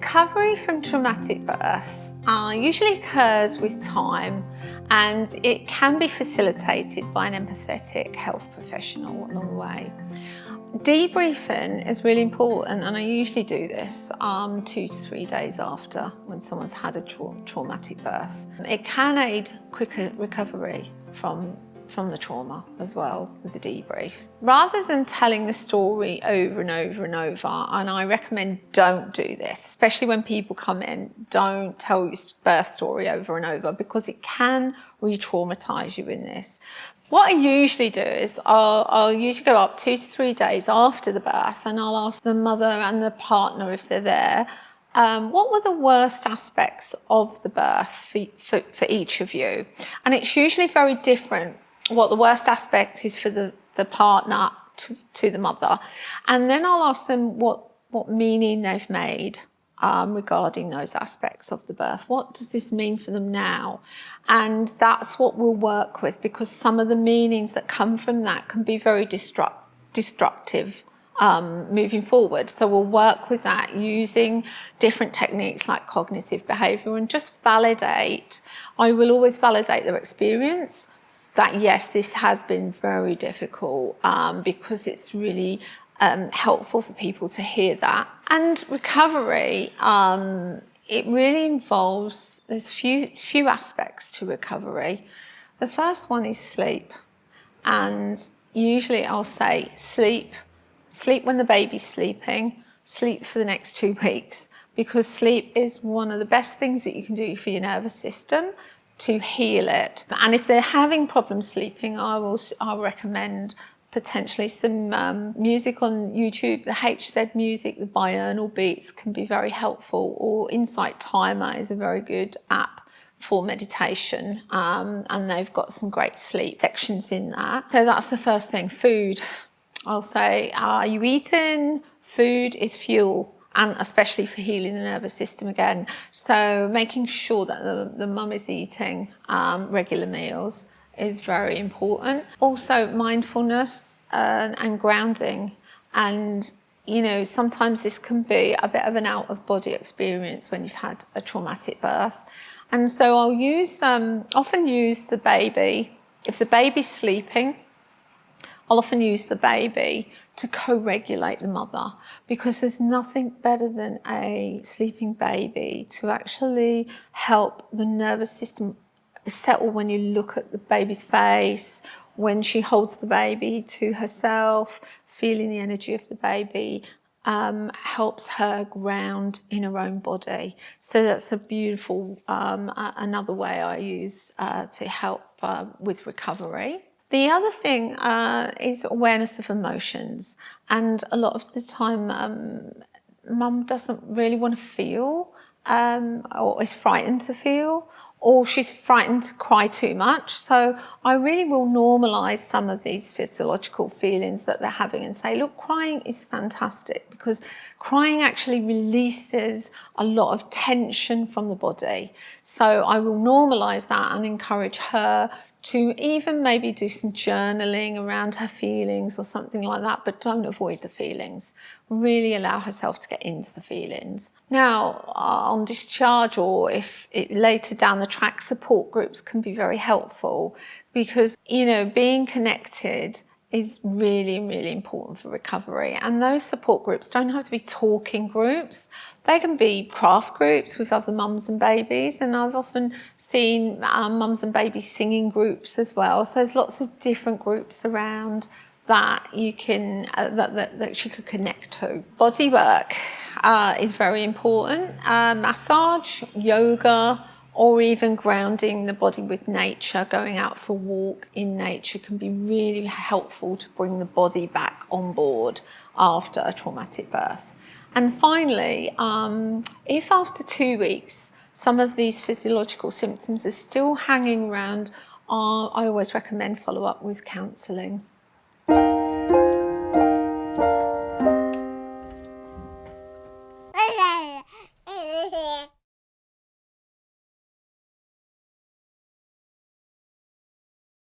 Recovery from traumatic birth usually occurs with time, and it can be facilitated by an empathetic health professional along the way. Debriefing is really important, and I usually do this 2 to 3 days after when someone's had a traumatic birth. It can aid quicker recovery from the trauma as well with the debrief. Rather than telling the story over and over and over, and I recommend don't do this, especially when people come in, don't tell your birth story over and over because it can re-traumatize you in this. What I usually do is I'll usually go up 2 to 3 days after the birth, and I'll ask the mother and the partner if they're there, what were the worst aspects of the birth for each of you? And it's usually very different what the worst aspect is for the partner to the mother. And then I'll ask them what meaning they've made regarding those aspects of the birth. What does this mean for them now? And that's what we'll work with, because some of the meanings that come from that can be very destructive moving forward. So we'll work with that using different techniques like cognitive behaviour and just validate. I will always validate their experience that yes, this has been very difficult, because it's really helpful for people to hear that. And recovery, it really involves, there's few aspects to recovery. The first one is sleep. And usually I'll say sleep when the baby's sleeping, sleep for the next 2 weeks, because sleep is one of the best things that you can do for your nervous system to heal it. And if they're having problems sleeping, I'll recommend potentially some music on YouTube. The HZ music, the binaural beats can be very helpful, or Insight Timer is a very good app for meditation, and they've got some great sleep sections in that. So that's the first thing. Food. I'll say, are you eating? Food is fuel, and especially for healing the nervous system again. So making sure that the mum is eating regular meals is very important. Also mindfulness and grounding. And you know, sometimes this can be a bit of an out of body experience when you've had a traumatic birth. And so I'll use, often use the baby. If the baby's sleeping, I'll often use the baby to co-regulate the mother, because there's nothing better than a sleeping baby to actually help the nervous system settle. When you look at the baby's face, when she holds the baby to herself, feeling the energy of the baby, helps her ground in her own body. So that's a beautiful, another way I use to help with recovery. The other thing is awareness of emotions, and a lot of the time mum doesn't really want to feel, or is frightened to feel, or she's frightened to cry too much. So I really will normalise some of these physiological feelings that they're having and say, look, crying is fantastic, because crying actually releases a lot of tension from the body. So I will normalise that and encourage her to even maybe do some journaling around her feelings or something like that, but don't avoid the feelings. Really allow herself to get into the feelings. Now, on discharge, or if later down the track, support groups can be very helpful, because, you know, being connected is really, really important for recovery. And those support groups don't have to be talking groups. They can be craft groups with other mums and babies. And I've often seen mums and babies singing groups as well. So there's lots of different groups around that you can, that she could connect to. Body work is very important. Massage, yoga, or even grounding the body with nature, going out for a walk in nature can be really helpful to bring the body back on board after a traumatic birth. And finally, if after 2 weeks some of these physiological symptoms are still hanging around, I always recommend follow up with counselling.